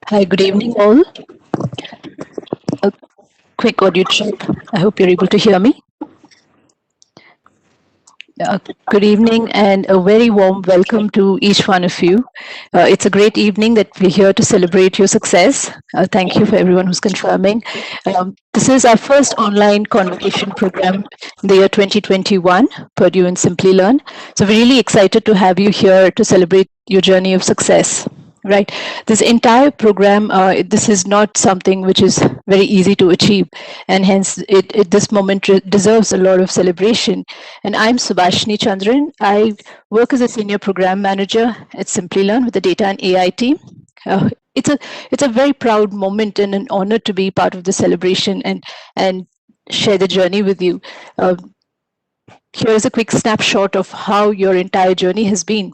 Hi, good evening, all. A quick audio check. I hope you're able to hear me. Uh, Good evening and a very warm welcome to each one of you. It's a great evening that we're here to celebrate your success. Thank you for everyone who's confirming. This is our first online convocation program in the year 2021, Purdue and Simplilearn. So we're really excited to have you here to celebrate your journey of success. Right. This entire program, this is not something which is very easy to achieve, and hence this moment deserves a lot of celebration. And I'm Subhashini Chandran. I work as a senior program manager at Simplilearn with the data and AI team. Uh, it's a it's a very proud moment and an honor to be part of the celebration and share the journey with you. Uh, Here is a quick snapshot of how your entire journey has been.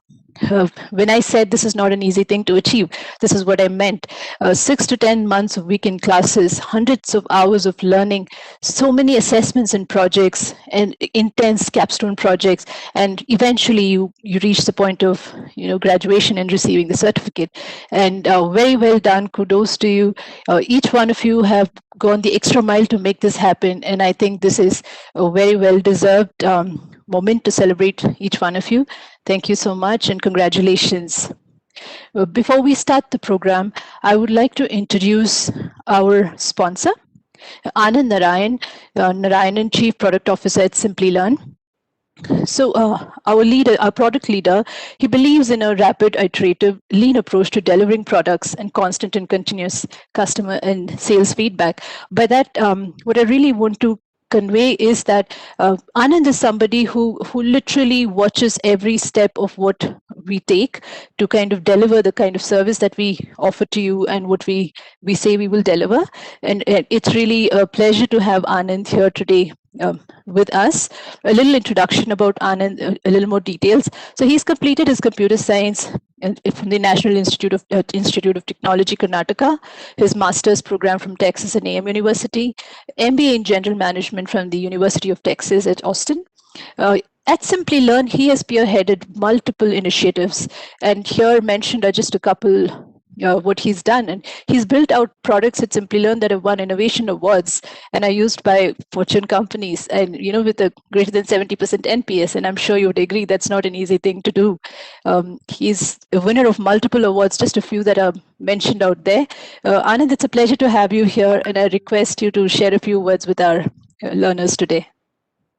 When I said this is not an easy thing to achieve, this is what I meant. 6 to 10 months of weekend classes, hundreds of hours of learning, so many assessments and projects, and intense capstone projects, and eventually you reach the point of graduation and receiving the certificate. And very well done. Kudos to you. Each one of you have gone the extra mile to make this happen, and I think this is a very well deserved moment to celebrate each one of you. Thank you so much and congratulations. Before we start the program, I would like to introduce our sponsor, Anand Narayanan, Chief Product Officer at Simplilearn. So our product leader, he believes in a rapid, iterative, lean approach to delivering products and constant and continuous customer and sales feedback. By that, what I really want to convey is that Anand is somebody who literally watches every step of what we take to kind of deliver the kind of service that we offer to you and what we say we will deliver. And it's really a pleasure to have Anand here today with us. A little introduction about Anand, a little more details. So he's completed his computer science from the National Institute of Technology, Karnataka, his master's program from Texas and A&M University, MBA in General Management from the University of Texas at Austin. At Simplilearn, he has spearheaded multiple initiatives, and here mentioned are just a couple what he's done. And he's built out products at Simplilearn that have won innovation awards and are used by Fortune companies, and with a greater than 70% NPS. And I'm sure you would agree that's not an easy thing to do. He's a winner of multiple awards, just a few that are mentioned out there. Anand, it's a pleasure to have you here, and I request you to share a few words with our learners today.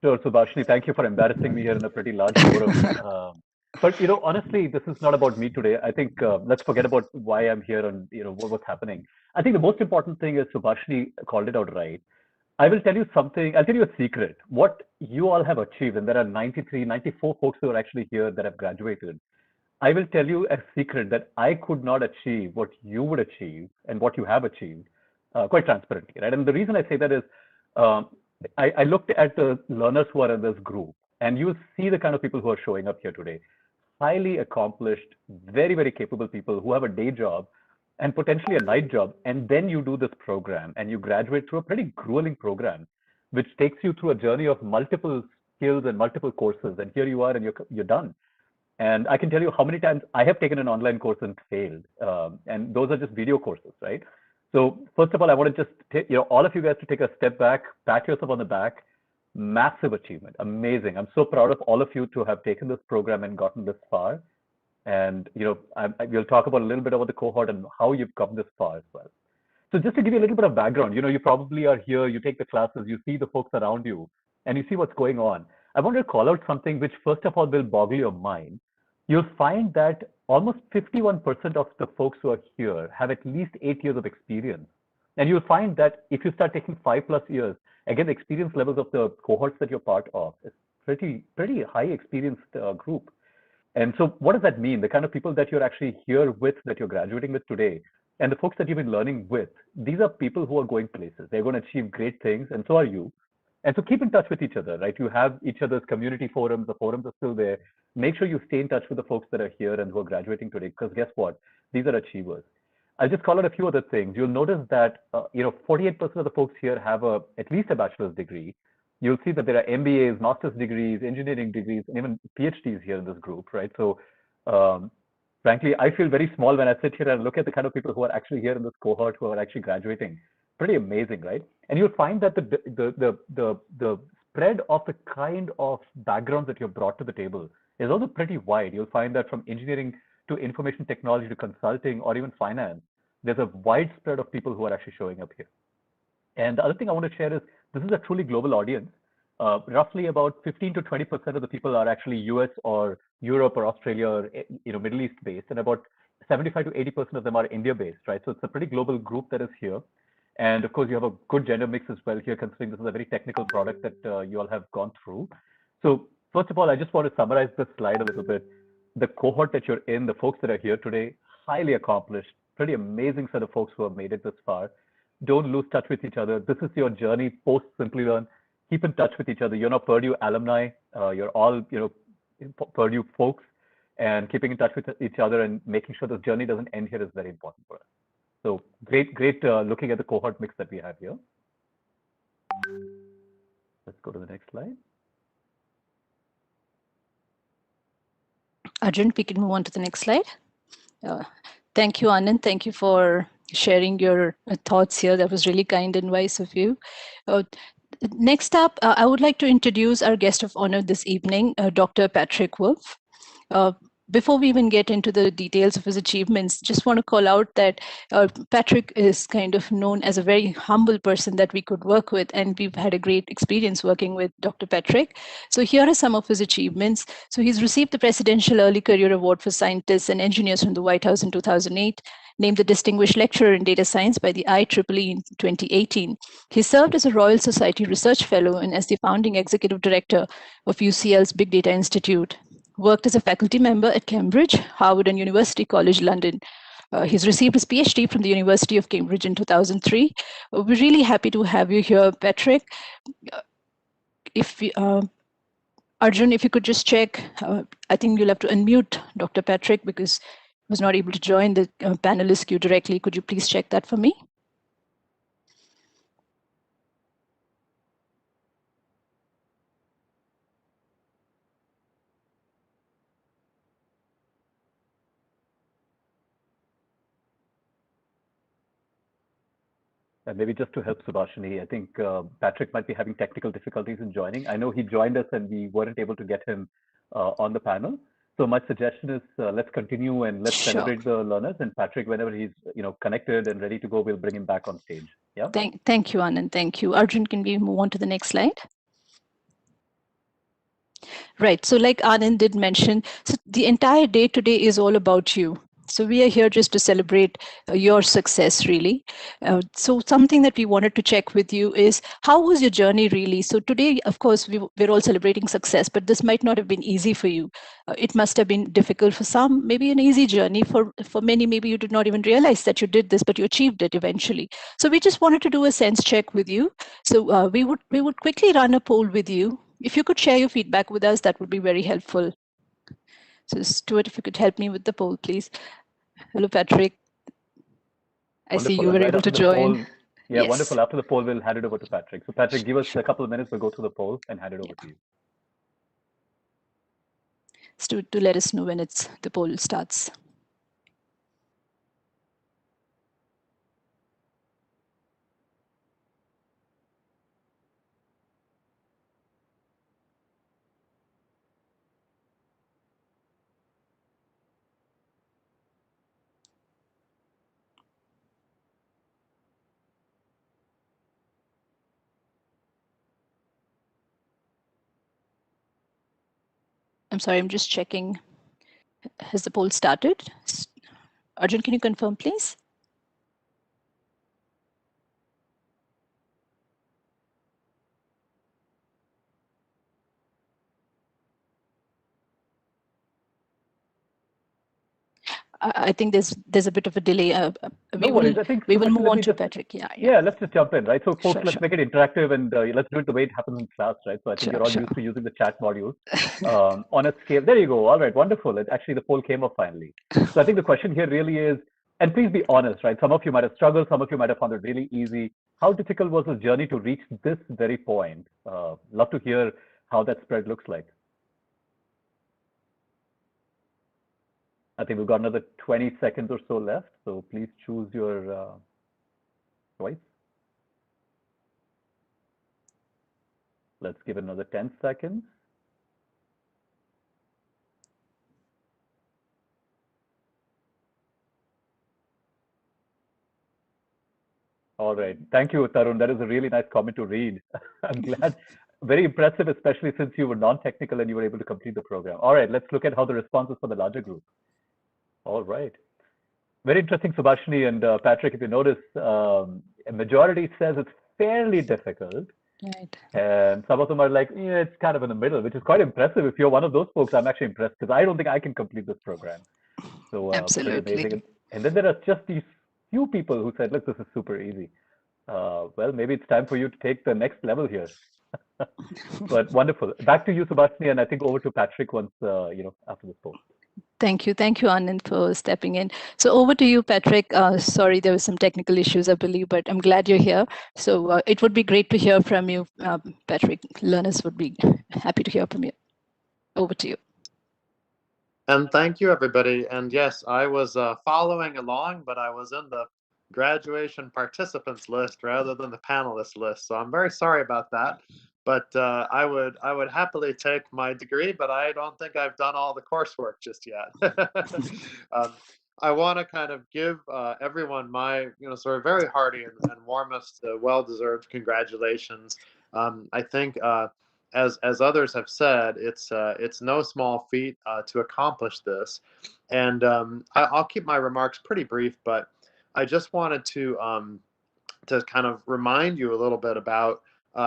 Sure, Subhashini, thank you for embarrassing me here in a pretty large forum. But honestly, this is not about me today. I think let's forget about why I'm here and what's happening. I think the most important thing is Subhashini called it out right. I will tell you something. I'll tell you a secret. What you all have achieved, and there are 93, 94 folks who are actually here that have graduated. I will tell you a secret that I could not achieve what you would achieve and what you have achieved quite transparently, right? And the reason I say that is um, I looked at the learners who are in this group, and you see the kind of people who are showing up here today. Highly accomplished, very, very capable people who have a day job and potentially a night job. And then you do this program and you graduate through a pretty grueling program, which takes you through a journey of multiple skills and multiple courses. And here you are and you're done. And I can tell you how many times I have taken an online course and failed. And those are just video courses, right? So first of all, I want to just take, all of you guys to take a step back, pat yourself on the back. Massive achievement, amazing. I'm so proud of all of you to have taken this program and gotten this far. And we'll talk about a little bit about the cohort and how you've come this far as well. So just to give you a little bit of background, you probably are here, you take the classes, you see the folks around you, and you see what's going on. I want to call out something which, first of all, will boggle your mind. You'll find that almost 51% of the folks who are here have at least 8 years of experience. And you'll find that if you start taking 5+ years, again, the experience levels of the cohorts that you're part of is pretty high experienced group. And so what does that mean? The kind of people that you're actually here with, that you're graduating with today, and the folks that you've been learning with, these are people who are going places. They're going to achieve great things, and so are you. And so keep in touch with each other, right? You have each other's community forums. The forums are still there. Make sure you stay in touch with the folks that are here and who are graduating today, because guess what? These are achievers. I'll just call out a few other things. You'll notice that 48% of the folks here have at least a bachelor's degree. You'll see that there are MBAs, master's degrees, engineering degrees, and even PhDs here in this group, right? So Frankly, I feel very small when I sit here and look at the kind of people who are actually here in this cohort who are actually graduating. Pretty amazing, right? And you'll find that the spread of the kind of backgrounds that you've brought to the table is also pretty wide. You'll find that from engineering to information technology to consulting or even finance, there's a wide spread of people who are actually showing up here. And the other thing I want to share is this is a truly global audience. Roughly about 15 to 20% of the people are actually US or Europe or Australia or Middle East based, and about 75 to 80% of them are India based, right? So it's a pretty global group that is here. And of course, you have a good gender mix as well here, considering this is a very technical product that you all have gone through. So first of all, I just want to summarize this slide a little bit. The cohort that you're in, the folks that are here today, highly accomplished, pretty amazing set of folks who have made it this far. Don't lose touch with each other. This is your journey post Simplilearn. Keep in touch with each other. You're not Purdue alumni. You're all Purdue folks, and keeping in touch with each other and making sure this journey doesn't end here is very important for us. So great looking at the cohort mix that we have here. Let's go to the next slide. Arjun, we can move on to the next slide. Thank you, Anand. Thank you for sharing your thoughts here. That was really kind and wise of you. Next up, I would like to introduce our guest of honor this evening, Dr. Patrick Wolfe. Before we even get into the details of his achievements, just want to call out that Patrick is kind of known as a very humble person that we could work with, and we've had a great experience working with Dr. Patrick. So here are some of his achievements. So he's received the Presidential Early Career Award for Scientists and Engineers from the White House in 2008, named the Distinguished Lecturer in Data Science by the IEEE in 2018. He served as a Royal Society Research Fellow and as the founding executive director of UCL's Big Data Institute. Worked as a faculty member at Cambridge, Harvard, and University College London. He's received his Ph.D. from the University of Cambridge in 2003. We're really happy to have you here, Patrick. Arjun, if you could just check, I think you'll have to unmute Dr. Patrick because he was not able to join the panelist queue directly. Could you please check that for me? And maybe just to help Subhashini, I think Patrick might be having technical difficulties in joining. I know he joined us and we weren't able to get him on the panel. So my suggestion is let's continue and let's celebrate the learners. And Patrick, whenever he's connected and ready to go, we'll bring him back on stage. Yeah. Thank you, Anand. Thank you. Arjun, can we move on to the next slide? Right. So like Anand did mention, so the entire day today is all about you. So we are here just to celebrate your success, really. So something that we wanted to check with you is, how was your journey really? So today, of course, we're all celebrating success, but this might not have been easy for you. It must have been difficult for some, maybe an easy journey. For many, maybe you did not even realize that you did this, but you achieved it eventually. So we just wanted to do a sense check with you. So we would quickly run a poll with you. If you could share your feedback with us, that would be very helpful. So Stuart, if you could help me with the poll, please. Hello, Patrick. I see you were able to join. Yeah, yes. Wonderful. After the poll, we'll hand it over to Patrick. So Patrick, give us a couple of minutes. We'll go through the poll and hand it over to you. Stuart, to let us know when the poll starts. I'm sorry, I'm just checking. Has the poll started? Arjun, can you confirm, please? I think there's a bit of a delay. No worries. I think we will move on to Patrick. Yeah, let's just jump in, right? So folks, let's make it interactive and let's do it the way it happens in class, right? So I think you're all used to using the chat modules on a scale. There you go. All right, wonderful. Actually, the poll came up finally. So I think the question here really is, and please be honest, right? Some of you might have struggled. Some of you might have found it really easy. How difficult was the journey to reach this very point? Love to hear how that spread looks like. I think we've got another 20 seconds or so left, so please choose your choice. Let's give it another 10 seconds. All right. Thank you, Tarun. That is a really nice comment to read. I'm glad. Very impressive, especially since you were non-technical and you were able to complete the program. All right, let's look at how the responses for the larger group. All right. Very interesting, Subhashini and Patrick. If you notice, a majority says it's fairly difficult. Right. And some of them are like, yeah, it's kind of in the middle, which is quite impressive. If you're one of those folks, I'm actually impressed because I don't think I can complete this program. So pretty Absolutely. amazing. And then there are just these few people who said, look, this is super easy. Well, maybe it's time for you to take the next level here. But wonderful. Back to you, Subhashini, and I think over to Patrick once, after this post. Thank you. Thank you, Anand, for stepping in. So over to you, Patrick. Sorry, there were some technical issues, I believe, but I'm glad you're here. So it would be great to hear from you, Patrick. Learners would be happy to hear from you. Over to you. And thank you, everybody. And yes, I was following along, but I was in the graduation participants list rather than the panelist list. So I'm very sorry about that. But I would happily take my degree, but I don't think I've done all the coursework just yet. I want to kind of give everyone my sort of very hearty and warmest, well-deserved congratulations. I think. As others have said, it's no small feat to accomplish this, and I'll keep my remarks pretty brief. But I just wanted to kind of remind you a little bit about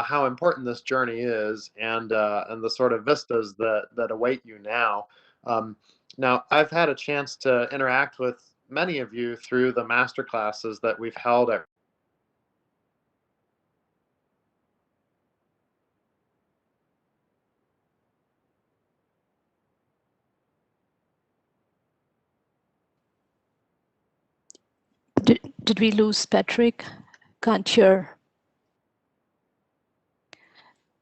how important this journey is, and the sort of vistas that await you now. Now, I've had a chance to interact with many of you through the master classes that we've held at Did we lose Patrick? Can't hear.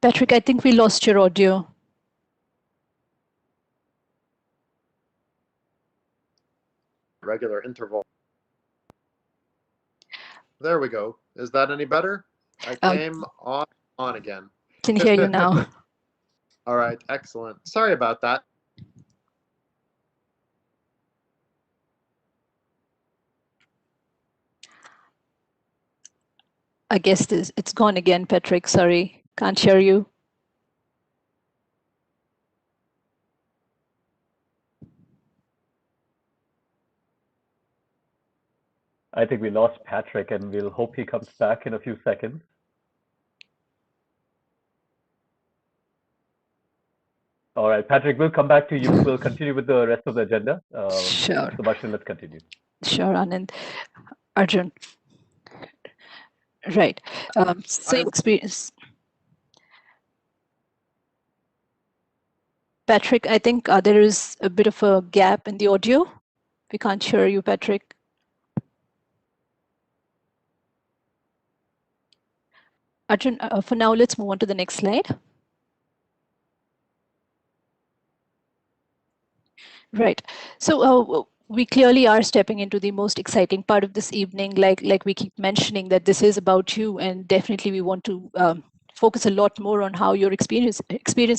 Patrick, I think we lost your audio. regular interval. There we go. Is that any better? I came on again. Can hear you now. All right, excellent. Sorry about that. I guess it's gone again, Patrick. Sorry, can't hear you. I think we lost Patrick, and we'll hope he comes back in a few seconds. All right, Patrick, we'll come back to you. We'll continue with the rest of the agenda. Sure. Subhashini, let's continue. Sure, Anand. Arjun. Right. Same experience. Patrick, I think there is a bit of a gap in the audio. We can't hear you, Patrick. Arjun, for now, let's move on to the next slide. Right. So we clearly are stepping into the most exciting part of this evening. Like we keep mentioning that this is about you, and definitely we want to focus a lot more on how your experience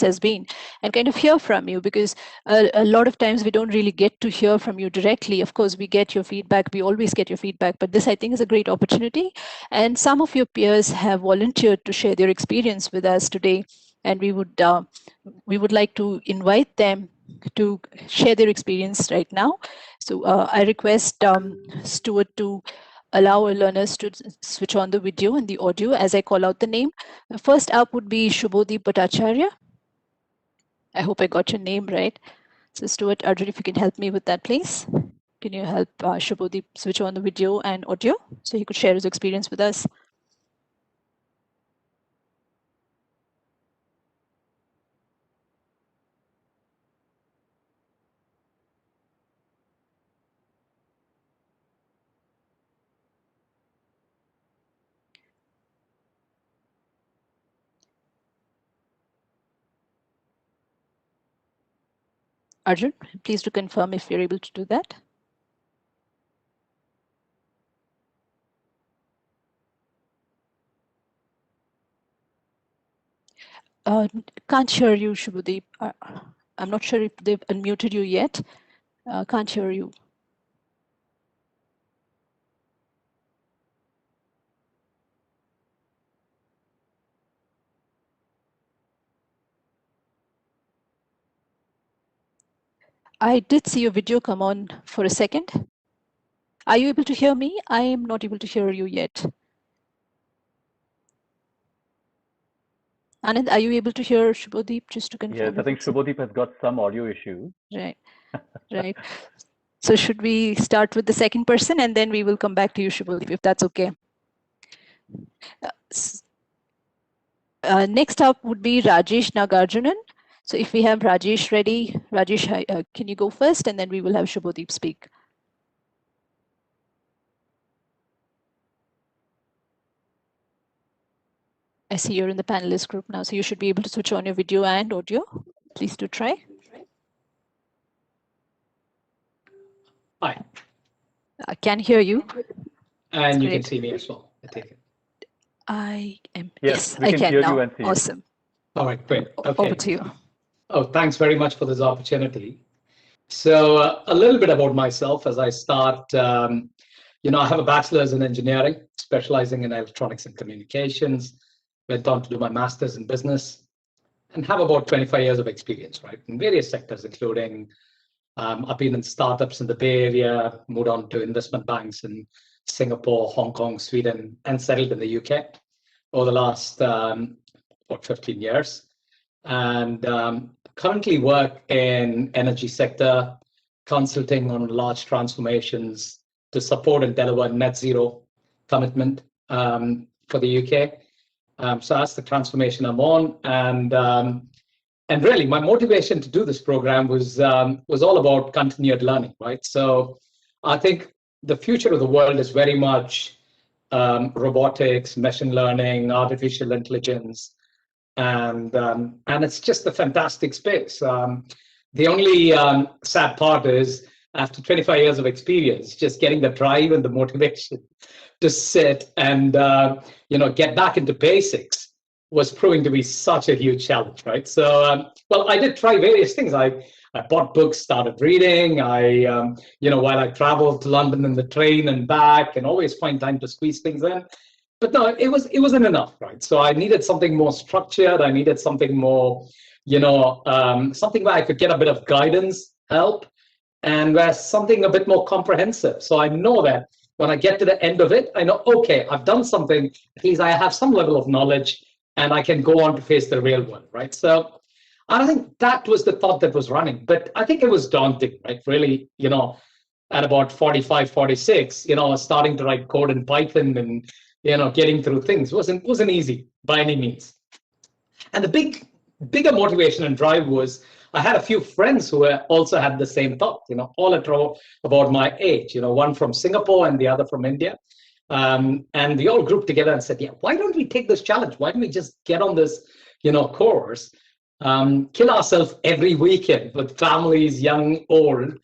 has been, and kind of hear from you, because a lot of times we don't really get to hear from you directly. Of course, we get your feedback. We always get your feedback, but this, I think, is a great opportunity. And some of your peers have volunteered to share their experience with us today, and we would like to invite them to share their experience right now. So I request Stuart to allow our learners to switch on the video and the audio as I call out the name. First up would be Shubhodip Bhattacharya. I hope I got your name right. So Stuart, Arjun, if you can help me with that, please. Can you help Shubhodip switch on the video and audio so he could share his experience with us? Arjun, please do confirm if you're able to do that. Can't hear you, Shubhadeep. I'm not sure if they've unmuted you yet. Can't hear you. I did see your video come on for a second. Are you able to hear me? I am not able to hear you yet. Anand, are you able to hear Shubhadeep, just to confirm? Yes, I think Shubhadeep has got some audio issues. Right, right. So should we start with the second person and then we will come back to you, Shubhadeep, if that's okay? Next up would be Rajesh Nagarjunan. So if we have Rajesh ready, Rajesh, can you go first, and then we will have Shubhadeep speak. I see you're in the panelist group now, so you should be able to switch on your video and audio. Please do try. Hi. I can hear you. And you can see me as well, I take it. I am. Yes, we I can can hear now. you and see you. Awesome. All right, great. Okay. Over to you. Oh, thanks very much for this opportunity. So a little bit about myself as I start. I have a bachelor's in engineering, specializing in electronics and communications. Went on to do my master's in business and have about 25 years of experience, right, in various sectors, including I've been in startups in the Bay Area, moved on to investment banks in Singapore, Hong Kong, Sweden, and settled in the UK over the last 15 years. And currently work in energy sector, consulting on large transformations to support and deliver net zero commitment for the UK. So that's the transformation I'm on. And really, my motivation to do this program was all about continued learning, right? So I think the future of the world is very much robotics, machine learning, artificial intelligence, and it's just a fantastic space. The only sad part is, after 25 years of experience, just getting the drive and the motivation to sit and get back into basics was proving to be such a huge challenge, right? So, well, I did try various things. I bought books, started reading. While I traveled to London in the train and back, and always find time to squeeze things in. But no, it wasn't enough, right? So I needed something more structured. I needed something more, something where I could get a bit of guidance, help, and where something a bit more comprehensive. So I know that when I get to the end of it, I know, okay, I've done something. At least I have some level of knowledge, and I can go on to face the real world, right? So I think that was the thought that was running. But I think it was daunting, right? Really, at about 45, 46, starting to write code in Python and getting through things wasn't easy by any means. And the bigger motivation and drive was, I had a few friends who also had the same thought, all at about my age, one from Singapore and the other from India. And we all grouped together and said, yeah, why don't we take this challenge? Why don't we just get on this, course, kill ourselves every weekend with families, young, old,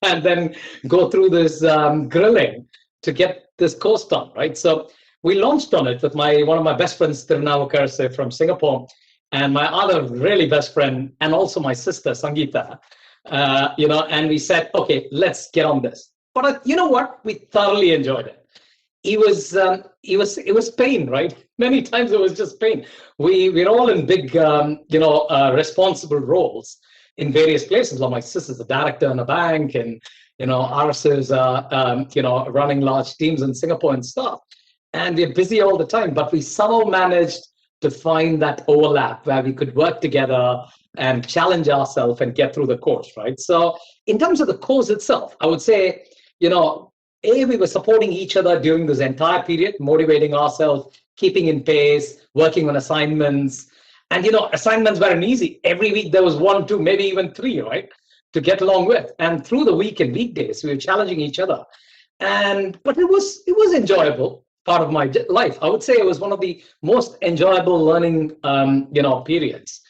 and then go through this grilling to get this course done, right? So we launched on it with one of my best friends, Tirunavakarse from Singapore, and my other really best friend, and also my sister, Sangeeta, and we said, okay, let's get on this. But you know what? We thoroughly enjoyed it. It was pain, right? Many times it was just pain. We're all in big, responsible roles in various places. Well, my sister's a director in a bank, and ours is running large teams in Singapore and stuff. And we're busy all the time, but we somehow managed to find that overlap where we could work together and challenge ourselves and get through the course, right? So in terms of the course itself, I would say, we were supporting each other during this entire period, motivating ourselves, keeping in pace, working on assignments. And, assignments weren't easy. Every week there was 1, 2, maybe even 3, right, to get along with. And through the week and weekdays, we were challenging each other. But it was enjoyable part of my life. I would say it was one of the most enjoyable learning, periods.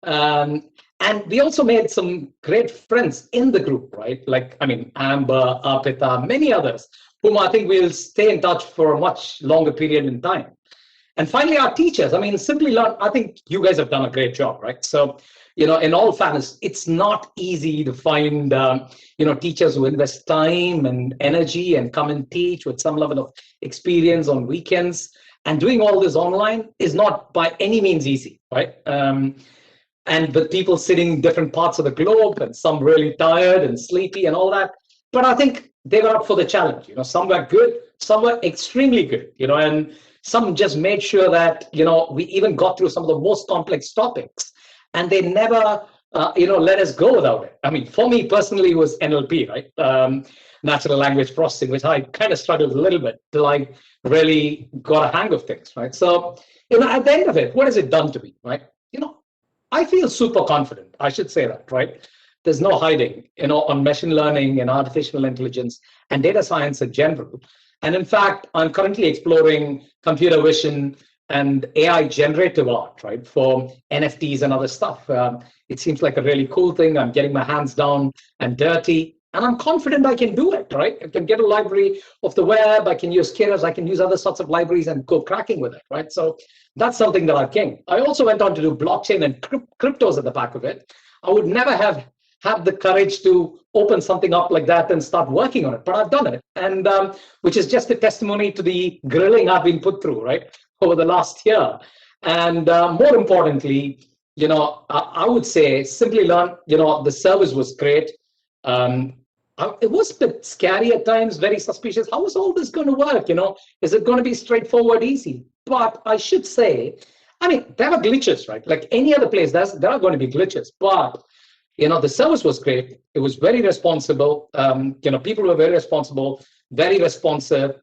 And And we also made some great friends in the group, right? Like, I mean, Amber, Arpita, many others, whom I think we'll stay in touch for a much longer period in time. And finally, our teachers. I mean, Simplilearn, I think you guys have done a great job, right? So, in all fairness, it's not easy to find, teachers who invest time and energy and come and teach with some level of experience on weekends. And doing all this online is not by any means easy, right? And with people sitting in different parts of the globe and some really tired and sleepy and all that. But I think they were up for the challenge. Some were good, some were extremely good, and some just made sure that, we even got through some of the most complex topics, and they never, let us go without it. I mean, for me personally, it was NLP, right? Natural language processing, which I kind of struggled a little bit till I really got a hang of things, right? So, at the end of it, what has it done to me, right? I feel super confident. I should say that, right? There's no hiding, on machine learning and artificial intelligence and data science in general. And in fact, I'm currently exploring computer vision and AI generative art, right, for NFTs and other stuff. It seems like a really cool thing. I'm getting my hands down and dirty, and I'm confident I can do it, right? I can get a library of the web. I can use Keras. I can use other sorts of libraries and go cracking with it, right? So that's something that I've gained. I also went on to do blockchain and cryptos at the back of it. I would never have had the courage to open something up like that and start working on it, but I've done it, and which is just a testimony to the grilling I've been put through, right, over the last year. And more importantly, I would say Simplilearn, the service was great. It was a bit scary at times, very suspicious. How is all this going to work? Is it going to be straightforward, easy? But I should say, I mean, there are glitches, right? Like any other place, there are going to be glitches. But the service was great. It was very responsible. People were very responsible, very responsive,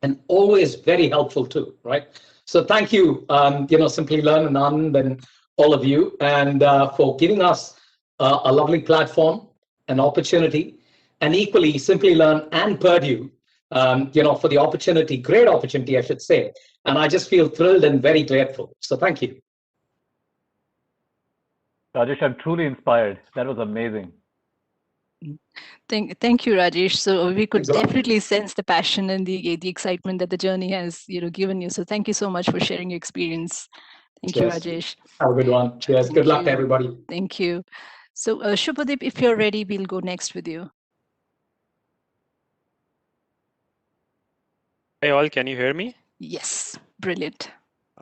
and always very helpful too, right? So thank you, Simplilearn and Anand and all of you, and for giving us a lovely platform, an opportunity. And equally, Simplilearn and Purdue, for the opportunity, great opportunity, I should say. And I just feel thrilled and very grateful. So thank you. Rajesh, I'm truly inspired. That was amazing. Thank you, Rajesh. So we could Thanks a lot. definitely sense the passion and the excitement that the journey has given you. So thank you so much for sharing your experience. Thank you, Cheers. Rajesh. Have a good one. Cheers. Thank Good luck to you. everybody. Thank you. So Shubhadeep, if you're ready, we'll go next with you. Hey all, can you hear me? Yes, brilliant.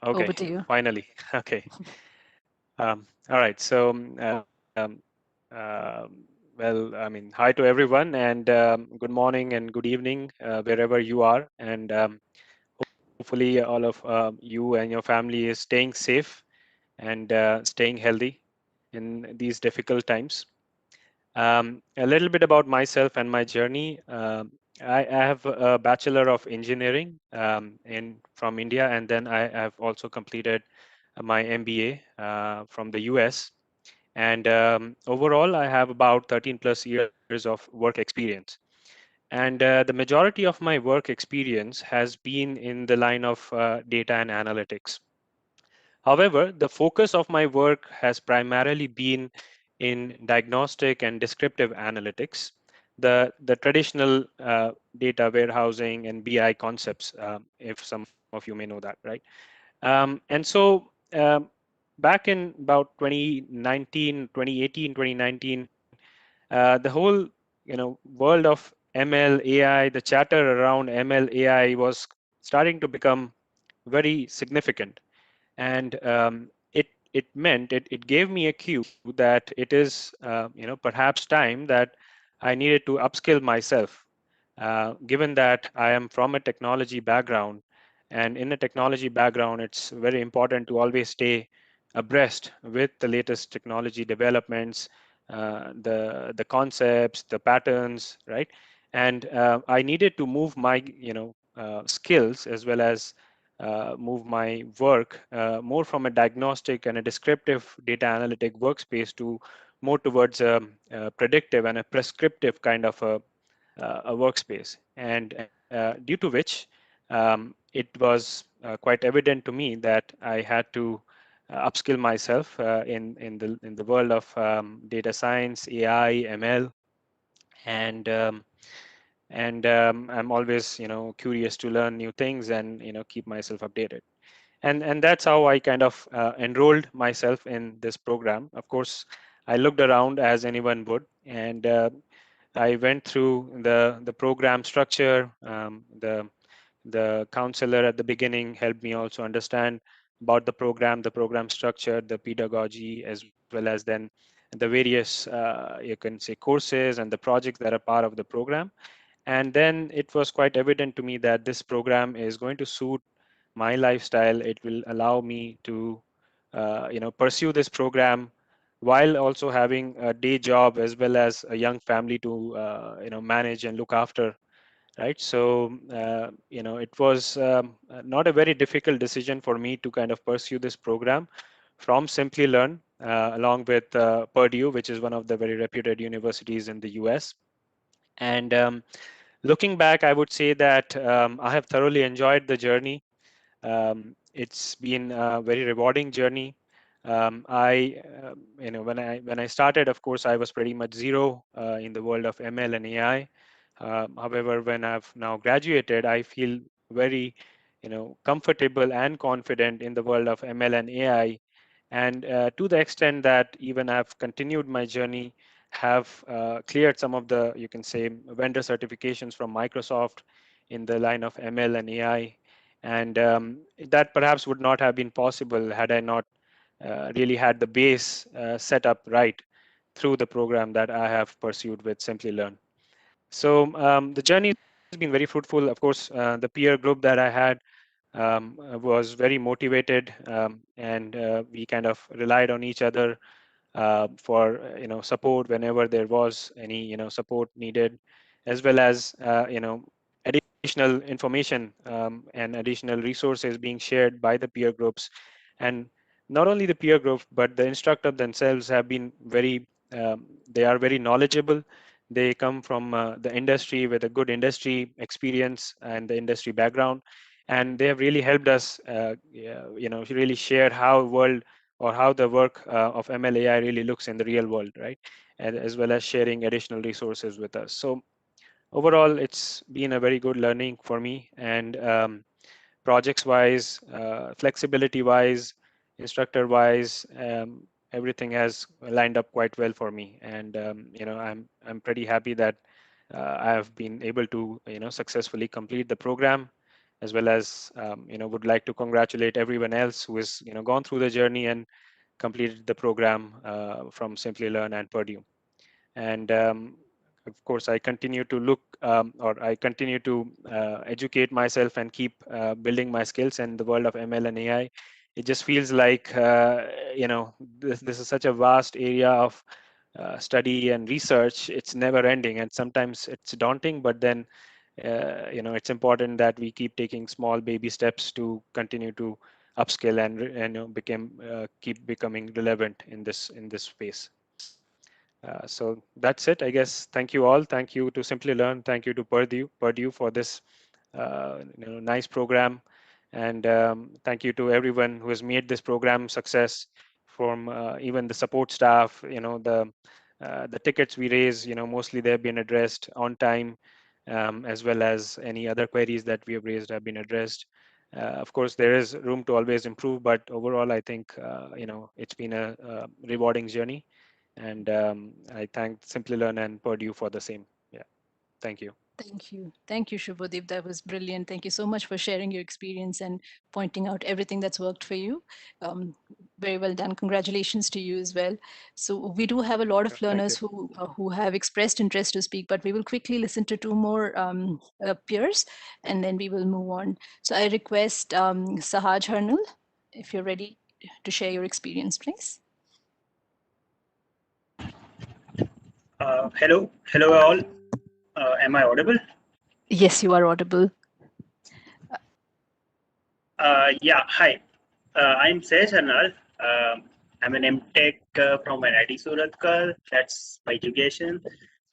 Okay, Over to you. finally. Okay. All right. So, well, I mean, hi to everyone, and good morning and good evening wherever you are, and hopefully all of you and your family is staying safe and staying healthy in these difficult times. A little bit about myself and my journey. I have a Bachelor of Engineering from India, and then I have also completed my MBA from the US. And overall, I have about 13 plus years of work experience. And the majority of my work experience has been in the line of data and analytics. However, the focus of my work has primarily been in diagnostic and descriptive analytics, the traditional data warehousing and BI concepts, if some of you may know that, right? And so back in about 2019, 2018, 2019, the whole world of ML, AI, the chatter around ML, AI was starting to become very significant. And it gave me a cue that it is perhaps time that I needed to upskill myself, given that I am from a technology background, and in a technology background it's very important to always stay abreast with the latest technology developments, the concepts, the patterns, right? And I needed to move my skills as well as move my work more from a diagnostic and a descriptive data analytic workspace to more towards a predictive and a prescriptive kind of a workspace. And due to which it was quite evident to me that I had to upskill myself in the world of data science, AI, ML, and I'm always curious to learn new things and keep myself updated. And that's how I kind of enrolled myself in this program. Of course, I looked around as anyone would, and I went through the program structure. The counselor at the beginning helped me also understand about the program structure, the pedagogy, as well as then the various you can say courses and the projects that are part of the program. And then it was quite evident to me that this program is going to suit my lifestyle. It will allow me to pursue this program while also having a day job as well as a young family to manage and look after, right? So it was not a very difficult decision for me to kind of pursue this program from Simplilearn along with Purdue, which is one of the very reputed universities in the US. And looking back, I would say that I have thoroughly enjoyed the journey. It's been a very rewarding journey. When I started, of course, I was pretty much zero in the world of ML and AI. However, when I've now graduated, I feel very, comfortable and confident in the world of ML and AI, and to the extent that even I've continued my journey, have cleared some of the, you can say, vendor certifications from Microsoft in the line of ML and AI. And that perhaps would not have been possible had I not really had the base set up right through the program that I have pursued with Simplilearn. So the journey has been very fruitful. Of course, the peer group that I had was very motivated, and we kind of relied on each other for support whenever there was any support needed, as well as additional information and additional resources being shared by the peer groups. And not only the peer group, but the instructor themselves have been very they are very knowledgeable. They come from the industry with a good industry experience and the industry background, and they have really helped us really share how world or how the work of MLAI really looks in the real world, right? And as well as sharing additional resources with us. So overall, it's been a very good learning for me. And projects wise, flexibility wise, instructor wise, everything has lined up quite well for me. And I'm pretty happy that I have been able to successfully complete the program, as well as would like to congratulate everyone else who has gone through the journey and completed the program from Simplilearn and Purdue. And of course, I continue to look or I continue to educate myself and keep building my skills in the world of ML and AI. It just feels like this is such a vast area of study and research. It's never ending, and sometimes it's daunting. But then it's important that we keep taking small baby steps to continue to upskill and keep becoming relevant in this space. So that's it, I guess. Thank you all. Thank you to Simplilearn. Thank you to Purdue for this nice program. And thank you to everyone who has made this program success, from even the support staff. The tickets we raise, mostly they've been addressed on time, as well as any other queries that we have raised have been addressed. Of course, there is room to always improve, but overall, I think it's been a rewarding journey. And I thank Simplilearn and Purdue for the same. Yeah, thank you. Thank you. Thank you, Shubhadeep. That was brilliant. Thank you so much for sharing your experience and pointing out everything that's worked for you. Very well done. Congratulations to you as well. So we do have a lot of learners who have expressed interest to speak, but we will quickly listen to two more peers, and then we will move on. So I request Sahaj Harnal, if you're ready to share your experience, please. Hello all. Am I audible? Yes, you are audible. Yeah, hi. I'm Sahaj Harnal. I'm an MTech from IIT Surathkal. That's my education.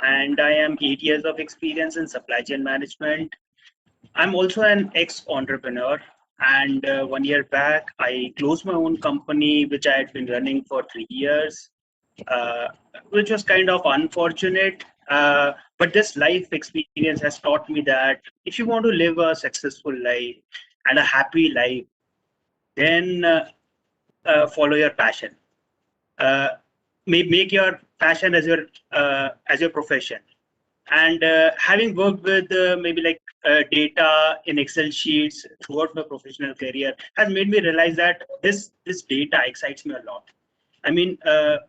And I am 8 years of experience in supply chain management. I'm also an ex-entrepreneur. And 1 year back, I closed my own company, which I had been running for 3 years, uh, which was kind of unfortunate. But this life experience has taught me that if you want to live a successful life and a happy life, then follow your passion. Uh, make your passion as your profession. And having worked with maybe like data in Excel sheets throughout my professional career has made me realize that this data excites me a lot. I mean,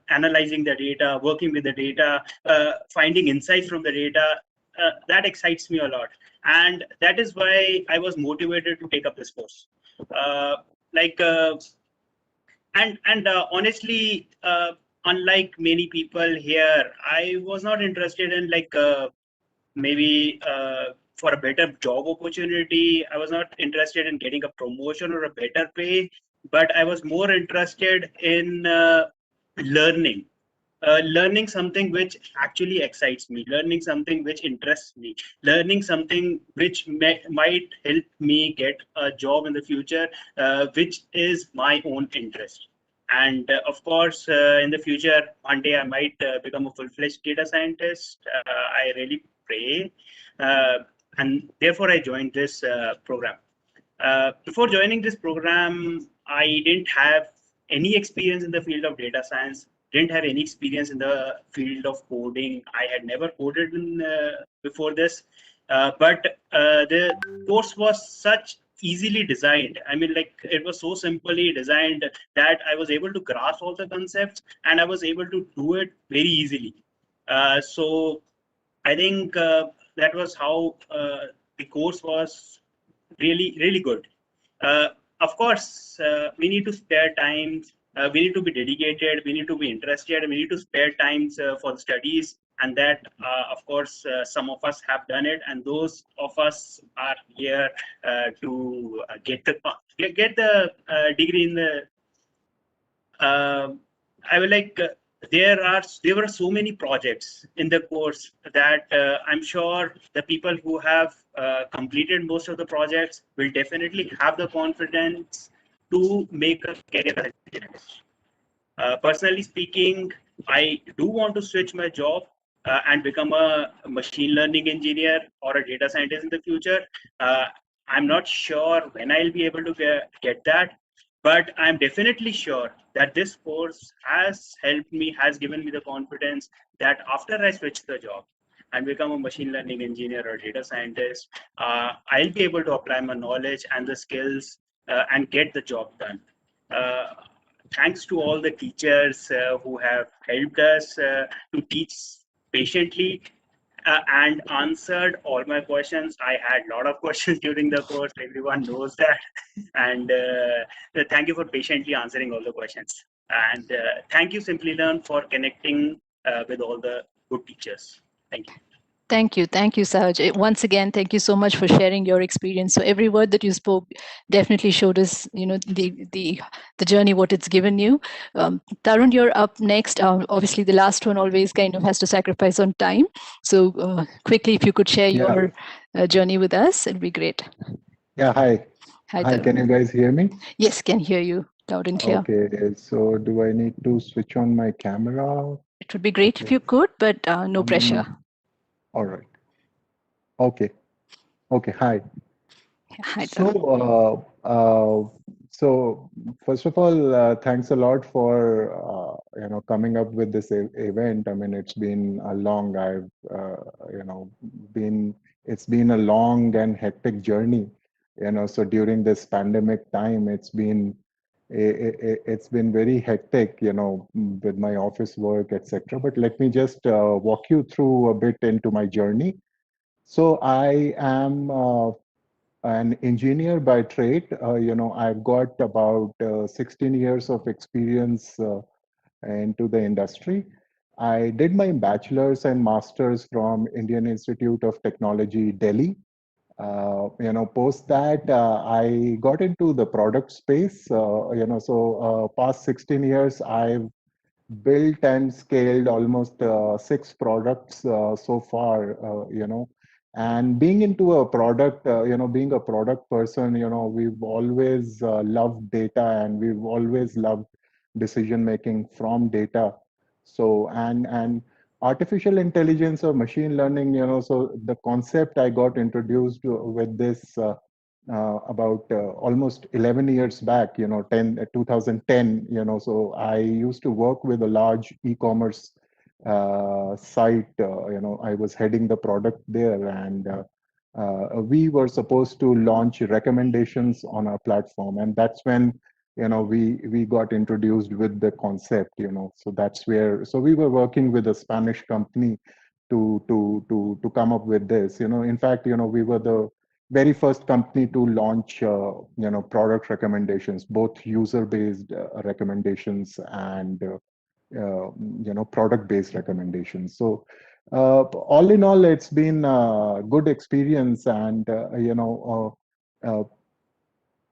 analyzing the data, working with the data, finding insights from the data, that excites me a lot. And that is why I was motivated to take up this course. Uh, like, honestly, unlike many people here, I was not interested in like maybe for a better job opportunity. I was not interested in getting a promotion or a better pay, but I was more interested in learning. Learning something which actually excites me, learning something which interests me, learning something which might help me get a job in the future, which is my own interest. And of course, in the future, one day I might become a full-fledged data scientist. I really pray. Uh, and therefore, I joined this program. Before joining this program, I didn't have any experience in the field of data science, didn't have any experience in the field of coding. I had never coded before this, but the course was such easily designed. I mean, like it was so simply designed that I was able to grasp all the concepts and I was able to do it very easily. So I think that was how the course was really good. Uh, of course, we need to spare time. We need to be dedicated. We need to be interested. We need to spare times for the studies, and that, of course, some of us have done it, and those of us are here to get the degree in the I will like there were so many projects in the course that I'm sure the people who have completed most of the projects will definitely have the confidence to make a career as a journalist. Personally speaking, I do want to switch my job and become a machine learning engineer or a data scientist in the future. Uh, I'm not sure when I'll be able to get that, but I'm definitely sure that this course has helped me, has given me the confidence that after I switch the job and become a machine learning engineer or data scientist, I'll be able to apply my knowledge and the skills and get the job done. Uh, Thanks to all the teachers who have helped us to teach patiently and answered all my questions. I had a lot of questions during the course. Everyone knows that. And thank you for patiently answering all the questions. And thank you, Simplilearn, for connecting with all the good teachers. Thank you. Thank you. Thank you, Sahaj. Once again, thank you so much for sharing your experience. So every word that you spoke definitely showed us, the journey, what it's given you. Tarun, you're up next. Obviously, the last one always kind of has to sacrifice on time. So quickly, if you could share your journey with us, it'd be great. Yeah, hi. Hi, Hi, Tarun. can you guys hear me? Yes, can hear you loud and clear. Okay, so do I need to switch on my camera? It would be great if you could, but no pressure. All right. Okay. Okay, hi. Hi, Tarun. So first of all, thanks a lot for coming up with this event. I mean, it's been a long. I've been it's been a long and hectic journey. So during this pandemic time, it's been very hectic. With my office work, etc. But let me just walk you through a bit into my journey. So I am an engineer by trade. I've got about 16 years of experience into the industry. I did my bachelor's and master's from Indian Institute of Technology, Delhi. Post that, I got into the product space. Past 16 years, I've built and scaled almost 6 products so far, And being into a product, being a product person, we've always loved data, and we've always loved decision making from data. So, and artificial intelligence or machine learning, so the concept I got introduced with this about almost 11 years back, 2010, so I used to work with a large e-commerce site. I was heading the product there, and we were supposed to launch recommendations on our platform, and that's when we got introduced with the concept. So that's where, so we were working with a Spanish company to come up with this. In fact, we were the very first company to launch product recommendations, both user-based recommendations and product-based recommendations. So all in all, it's been a good experience, and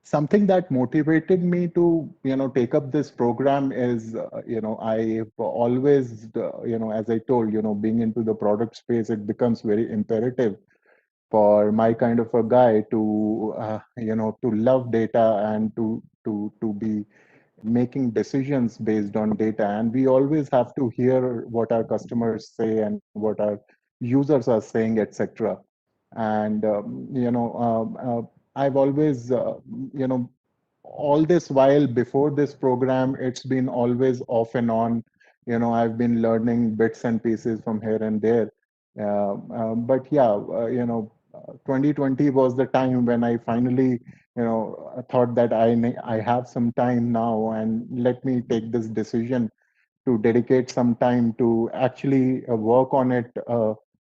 something that motivated me to take up this program is I've always as I told, being into the product space, it becomes very imperative for my kind of a guy to to love data and to be making decisions based on data. And we always have to hear what our customers say and what our users are saying, etc. And I've always all this while before this program, it's been always off and on. I've been learning bits and pieces from here and there. But yeah, 2020 was the time when I finally, I thought that I have some time now, and let me take this decision to dedicate some time to actually work on it,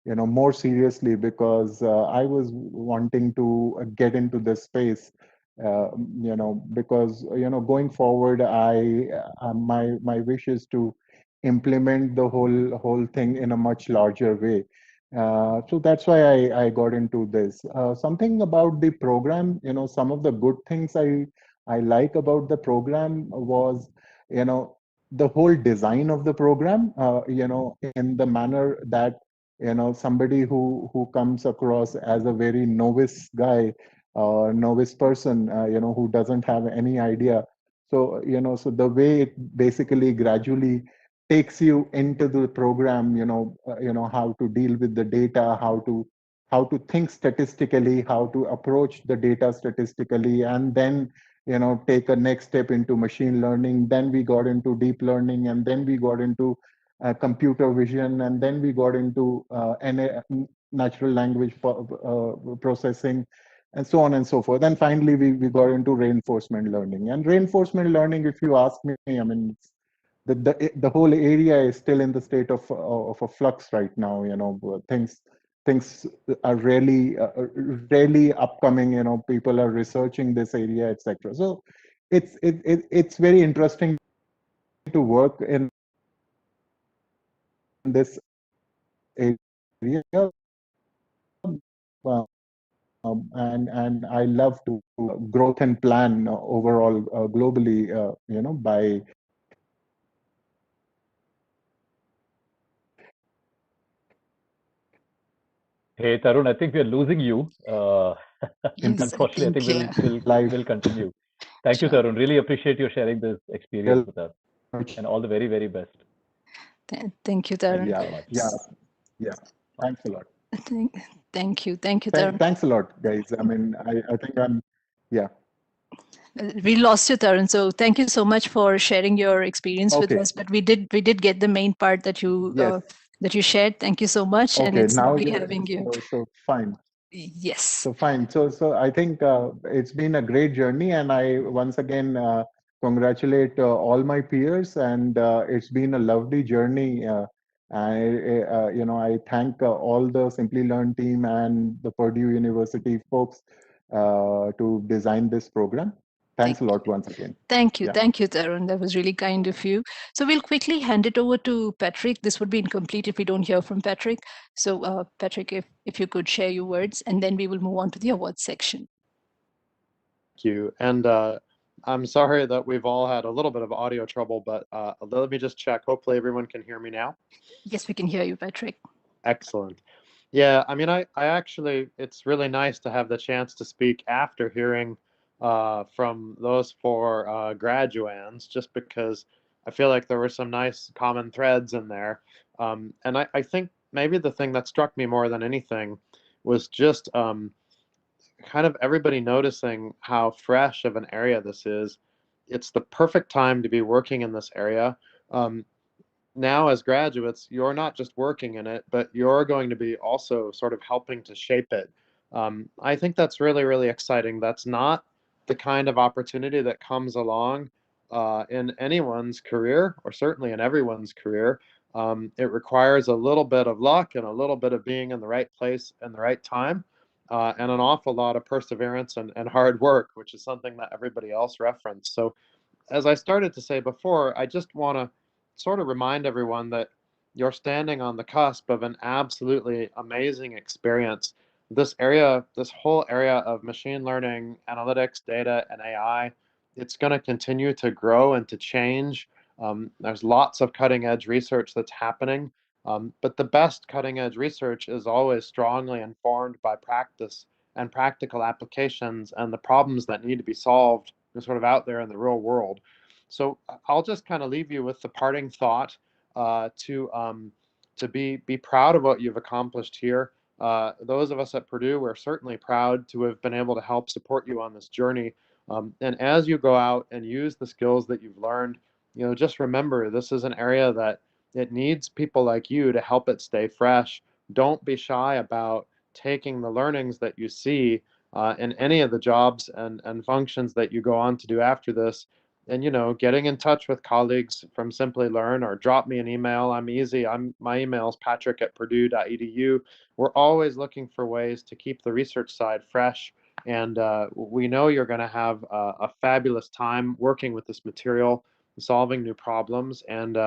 more seriously, because I was wanting to get into this space, because going forward, my wish is to implement the whole thing in a much larger way. So that's why I got into this. Something about the program, some of the good things I like about the program was, the whole design of the program, in the manner that, somebody who comes across as a very novice guy, novice person, who doesn't have any idea. So, so the way it basically gradually takes you into the program, how to deal with the data, how to think statistically, how to approach the data statistically, and then take a next step into machine learning. Then we got into deep learning, and then we got into computer vision, and then we got into natural language processing, and so on and so forth. And finally, we got into reinforcement learning. And reinforcement learning, if you ask me, I mean, the whole area is still in the state of a flux right now. Things are really upcoming. People are researching this area, etc. So it's very interesting to work in this area. And I love to growth and plan overall globally, by Hey, Tarun, I think we are losing you. Yes, Unfortunately, I think we'll life continue. Thank you, Sure. Tarun. Really appreciate you sharing this experience with us, and all the very, very best. Thank you, Thank Tarun. you so much. yeah. Thanks a lot. Thank you, Tarun. Thanks a lot, guys. I mean, I think yeah. We lost you, Tarun. So thank you so much for sharing your experience with Okay. us. But we did get the main part that you shared. Thank you so much, and Okay. it's Now, lovely having you. so fine. Yes. So fine. So I think it's been a great journey, and I once again congratulate all my peers, and it's been a lovely journey. I thank all the Simplilearn team and the Purdue University folks to design this program. Thanks a lot once again. Thank you. Yeah. Thank you, Tarun. That was really kind of you. So we'll quickly hand it over to Patrick. This would be incomplete if we don't hear from Patrick. So Patrick, if you could share your words, and then we will move on to the awards section. Thank you. And I'm sorry that we've all had a little bit of audio trouble, but let me just check. Hopefully everyone can hear me now. Yes, we can hear you, Patrick. Excellent. Yeah, I mean, I actually, it's really nice to have the chance to speak after hearing from those four graduands, just because I feel like there were some nice common threads in there. And I think maybe the thing that struck me more than anything was just kind of everybody noticing how fresh of an area this is. It's the perfect time to be working in this area. Um, Now as graduates, you're not just working in it, but you're going to be also sort of helping to shape it. I think that's really, really exciting. That's not the kind of opportunity that comes along in anyone's career, or certainly in everyone's career. It requires a little bit of luck and a little bit of being in the right place and the right time, and an awful lot of perseverance and hard work, which is something that everybody else referenced. So as I started to say before, I just want to sort of remind everyone that you're standing on the cusp of an absolutely amazing experience. This area, this whole area of machine learning, analytics, data, and AI, it's going to continue to grow and to change. There's lots of cutting edge research that's happening, but the best cutting edge research is always strongly informed by practice and practical applications and the problems that need to be solved sort of out there in the real world. So I'll just kind of leave you with the parting thought to be proud of what you've accomplished here. Those of us at Purdue, we're certainly proud to have been able to help support you on this journey. And as you go out and use the skills that you've learned, just remember this is an area that it needs people like you to help it stay fresh. Don't be shy about taking the learnings that you see in any of the jobs and functions that you go on to do after this, and getting in touch with colleagues from Simplilearn, or drop me an email. I'm easy. My email is patrick@purdue.edu. We're always looking for ways to keep the research side fresh, and we know you're going to have a fabulous time working with this material, solving new problems, and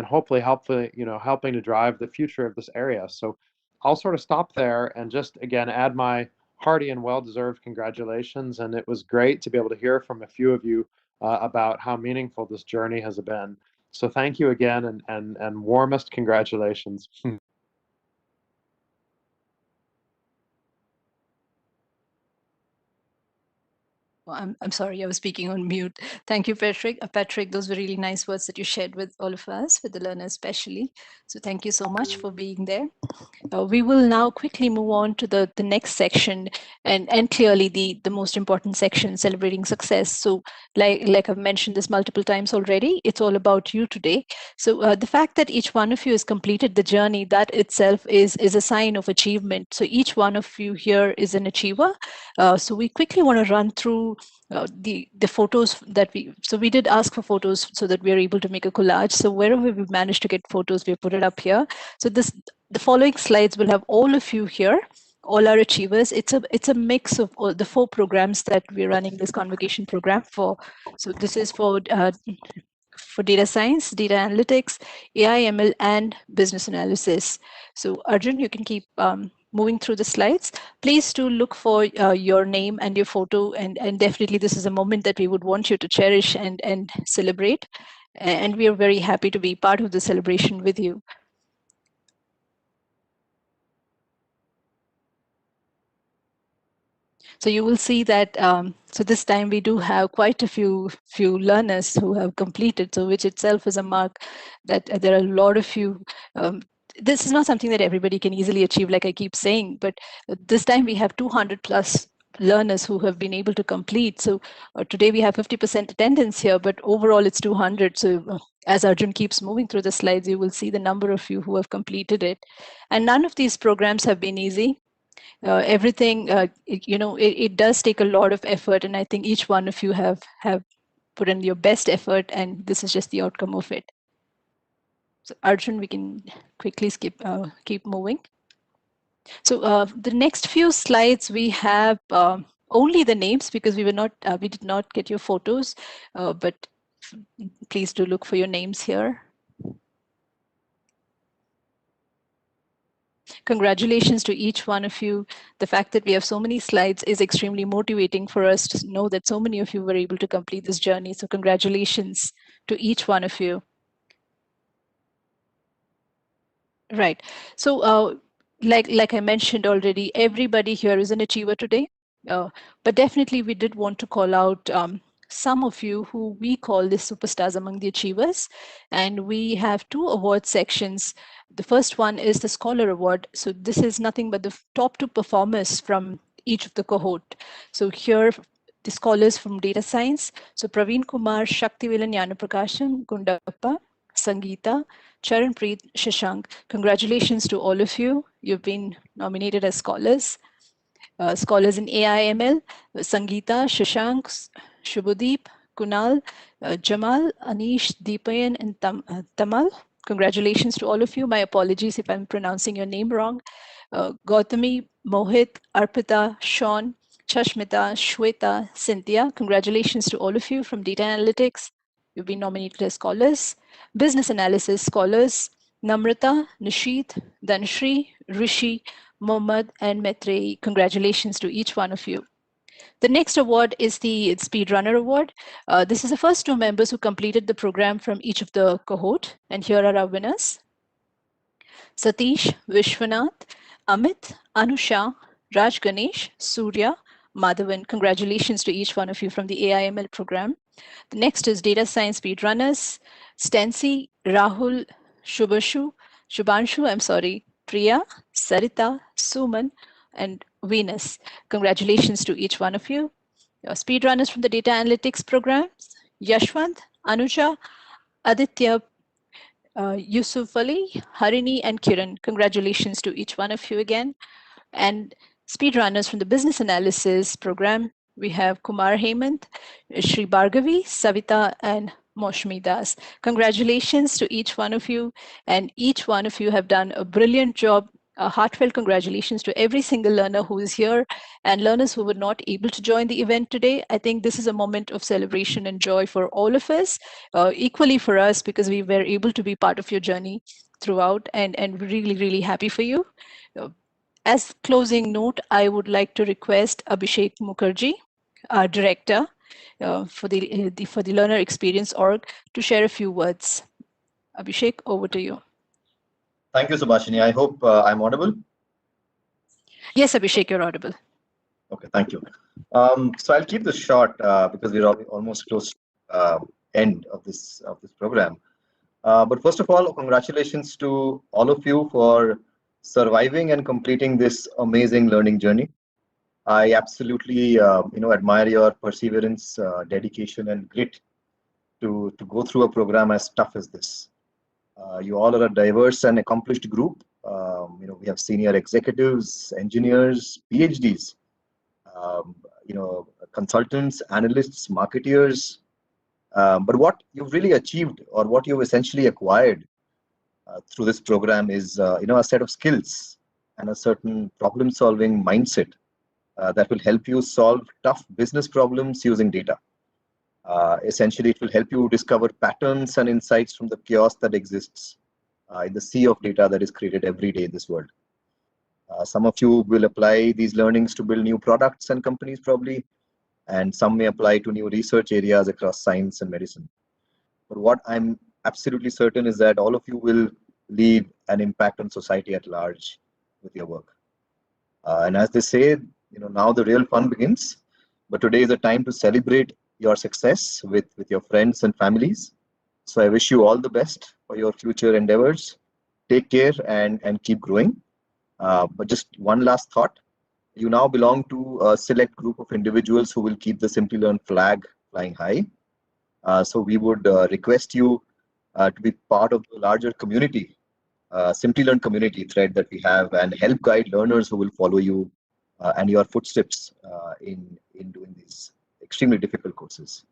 hopefully helping to drive the future of this area. So I'll sort of stop there and just again add my hearty and well-deserved congratulations. And it was great to be able to hear from a few of you about how meaningful this journey has been. So thank you again, and warmest congratulations. Well, I'm sorry, I was speaking on mute. Thank you, Patrick. Patrick, those were really nice words that you shared with all of us, with the learners especially. So thank you so much for being there. We will now quickly move on to the next section, and clearly the most important section, celebrating success. So like I've mentioned this multiple times already, it's all about you today. So the fact that each one of you has completed the journey, that itself is a sign of achievement. So each one of you here is an achiever. So we quickly want to run through the photos that we did ask for photos so that we are able to make a collage. So wherever we managed to get photos, we put it up here. So the following slides will have all of you here, all our achievers. It's a mix of all the 4 programs that we're running this Convocation program for. So this is for data science, data analytics, AI, ML, and business analysis. So Arjun, you can keep moving through the slides. Please do look for your name and your photo, and definitely this is a moment that we would want you to cherish and celebrate. And we are very happy to be part of the celebration with you. So you will see that, so this time we do have quite a few learners who have completed, so which itself is a mark that there are a lot of you. This is not something that everybody can easily achieve, like I keep saying, but this time we have 200 plus learners who have been able to complete. So today we have 50% attendance here, but overall it's 200. So as Arjun keeps moving through the slides, you will see the number of you who have completed it. And none of these programs have been easy. Everything, it does take a lot of effort, and I think each one of you have put in your best effort, and this is just the outcome of it. So Arjun, we can quickly keep moving. So the next few slides we have only the names, because we did not get your photos, but please do look for your names here. Congratulations to each one of you. The fact that we have so many slides is extremely motivating for us to know that so many of you were able to complete this journey. So congratulations to each one of you. Right. So like I mentioned already, everybody here is an achiever today. But definitely we did want to call out some of you who we call the superstars among the achievers. And we have two award sections. The first one is the Scholar Award. So this is nothing but the top two performers from each of the cohort. So here, the scholars from data science. So Praveen Kumar, Shaktivelan Yanaprakasham, Gundappa, Sangeeta, Charanpreet, Shashank. Congratulations to all of you. You've been nominated as scholars. Scholars in AI/ML, Sangeeta, Shashank, Shubhadeep, Kunal, Jamal, Anish, Deepayan, and Tamal. Congratulations to all of you. My apologies if I'm pronouncing your name wrong. Gautami, Mohit, Arpita, Sean, Chashmita, Shweta, Cynthia. Congratulations to all of you from Data Analytics. You've been nominated as scholars. Business Analysis scholars, Namrata, Nishit, Dhanshri, Rishi, Mohammad, and Maitreyi. Congratulations to each one of you. The next award is the Speedrunner Award. This is the first two members who completed the program from each of the cohort. And here are our winners. Satish, Vishwanath, Amit, Anusha, Raj Ganesh, Surya, Madhavan. Congratulations to each one of you from the AI/ML program. The next is Data Science Speedrunners, Stancy, Rahul, Shubhanshu, Priya, Sarita, Suman, and Venus. Congratulations to each one of you. Your speedrunners from the Data Analytics programs, Yashwant, Anuja, Aditya, Yusuf Ali, Harini, and Kiran. Congratulations to each one of you again. And speedrunners from the Business Analysis program, we have Kumar Hemant, Shri Bhargavi, Savita, and Moshmi Das. Congratulations to each one of you, and each one of you have done a brilliant job. A heartfelt congratulations to every single learner who is here and learners who were not able to join the event today. I think this is a moment of celebration and joy for all of us, equally for us, because we were able to be part of your journey throughout, and really, really happy for you. As closing note, I would like to request Abhishek Mukherjee, our director for the Learner Experience Org, to share a few words. Abhishek, over to you. Thank you, Subhashini. I hope I'm audible. Yes, Abhishek, you're audible. Okay, thank you. So I'll keep this short because we're almost close to end of this program. But first of all, congratulations to all of you for surviving and completing this amazing learning journey. I absolutely admire your perseverance, dedication, and grit to go through a program as tough as this. You all are a diverse and accomplished group. We have senior executives, engineers, PhDs, consultants, analysts, marketeers. But what you've really achieved, or what you've essentially acquired through this program, is a set of skills and a certain problem-solving mindset that will help you solve tough business problems using data. Essentially, it will help you discover patterns and insights from the chaos that exists in the sea of data that is created every day in this world. Some of you will apply these learnings to build new products and companies probably, and some may apply to new research areas across science and medicine. But what I'm absolutely certain is that all of you will leave an impact on society at large with your work. And as they say, now the real fun begins. But today is a time to celebrate your success with your friends and families. So I wish you all the best for your future endeavors. Take care and keep growing. But just one last thought. You now belong to a select group of individuals who will keep the Simplilearn flag flying high. So we would request you to be part of the larger community, Simplilearn community thread that we have, and help guide learners who will follow you and your footsteps in doing these extremely difficult courses.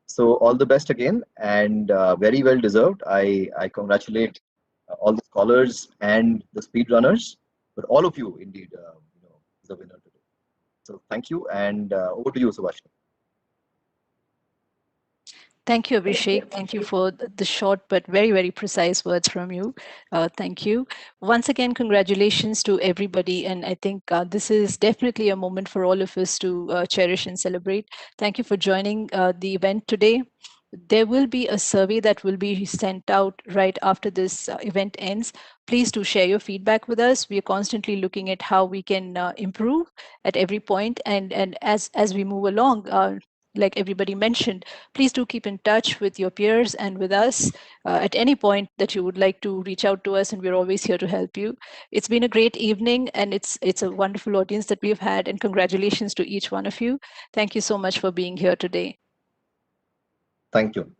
So all the best again, and very well deserved. I congratulate all the scholars and the speedrunners, but all of you indeed the winner today. So thank you, and over to you, Subhashini. Thank you, Abhishek. Thank you for the short but very, very precise words from you. Thank you. Once again, congratulations to everybody. And I think this is definitely a moment for all of us to cherish and celebrate. Thank you for joining the event today. There will be a survey that will be sent out right after this event ends. Please do share your feedback with us. We are constantly looking at how we can improve at every point. And as we move along, like everybody mentioned, please do keep in touch with your peers and with us at any point that you would like to reach out to us, and we're always here to help you. It's been a great evening, and it's a wonderful audience that we've had, and congratulations to each one of you. Thank you so much for being here today. Thank you.